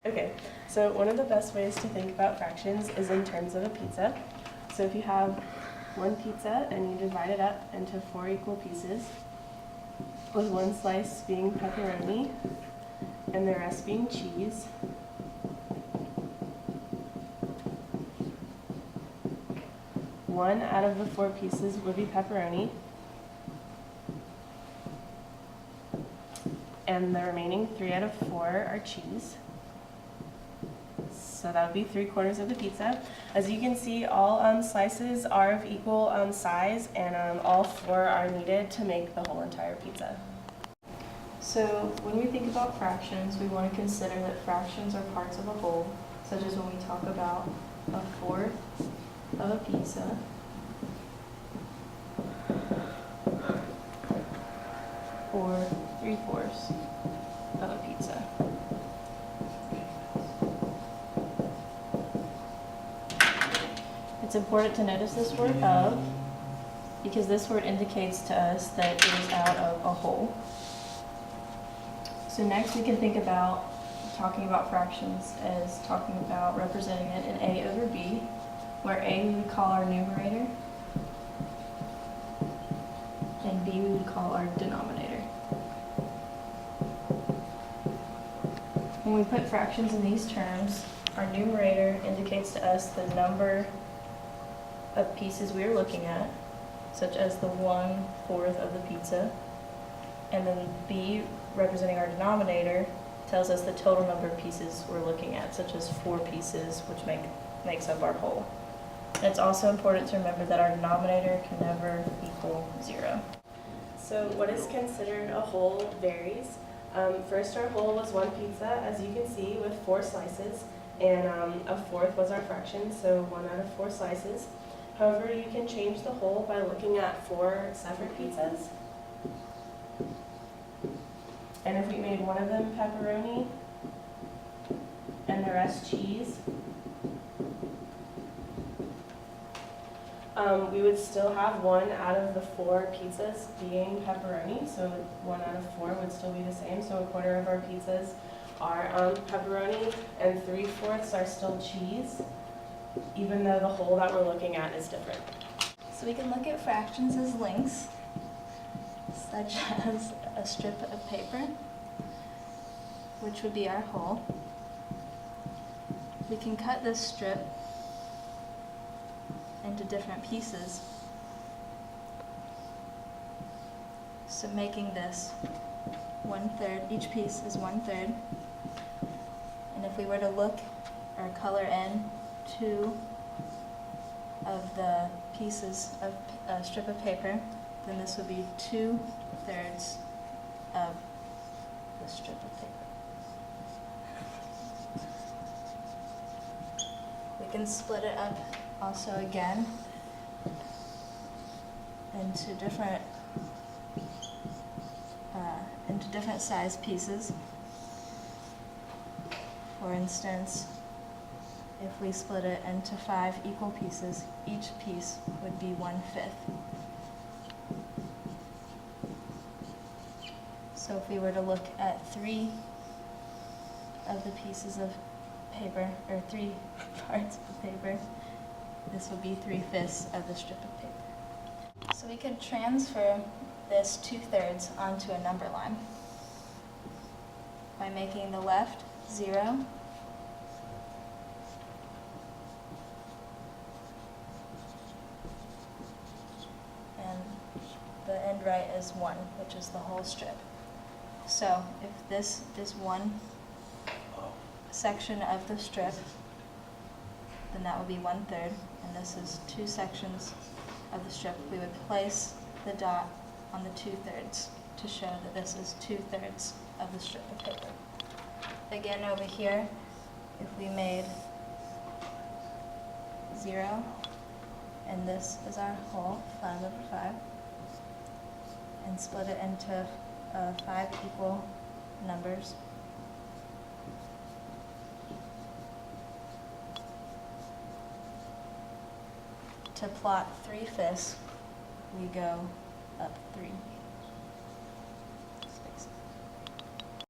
Okay, so one of the best ways to think about fractions is in terms of a pizza. So if you have one pizza and you divide it up into 4 equal pieces, with one slice being pepperoni and the rest being cheese, one out of the 4 pieces would be pepperoni, and the remaining 3 out of 4 are cheese. So that would be 3/4 of the pizza. As you can see, all slices are of equal size, and all 4 are needed to make the whole entire pizza. So when we think about fractions, we want to consider that fractions are parts of a whole, such as when we talk about 1/4 of a pizza, or 3/4 of a pizza. It's important to notice this word "of" because this word indicates to us that it is out of a whole. So next we can think about talking about fractions as talking about representing it in A over B, where A we would call our numerator and B we would call our denominator. When we put fractions in these terms, our numerator indicates to us the number of pieces we are looking at, such as the 1/4 of the pizza, and then B, representing our denominator, tells us the total number of pieces we're looking at, such as 4 pieces, which makes up our whole. And it's also important to remember that our denominator can never equal 0. So what is considered a whole varies. First, our whole was 1 pizza, as you can see, with 4 slices, and 1/4 was our fraction, so 1 out of 4 slices. However, you can change the whole by looking at 4 separate pizzas. And if we made one of them pepperoni and the rest cheese, we would still have 1 out of the 4 pizzas being pepperoni, so 1 out of 4 would still be the same. So 1/4 of our pizzas are pepperoni and 3/4 are still cheese, even though the whole that we're looking at is different. So we can look at fractions as links, such as a strip of paper, which would be our whole. We can cut this strip into different pieces, so making this 1/3, each piece is 1/3. And if we were to look or color in 2 of the pieces of a strip of paper, then this would be 2/3 of the strip of paper. We can split it up also again into different size pieces. For instance, if we split it into 5 equal pieces, each piece would be 1/5. So if we were to look at 3 of the pieces of paper, or 3 parts of the paper, this would be 3/5 of the strip of paper. So we could transfer this 2/3 onto a number line by making the left 0 and the end right is 1, which is the whole strip. So if this is 1 section of the strip, then that would be 1/3, and this is 2 sections of the strip. We would place the dot on the 2/3 to show that this is 2/3 of the strip of paper. Again, over here, if we made 0, and this is our whole, 5/5, and split it into 5 equal numbers, to plot 3/5, we go up 3.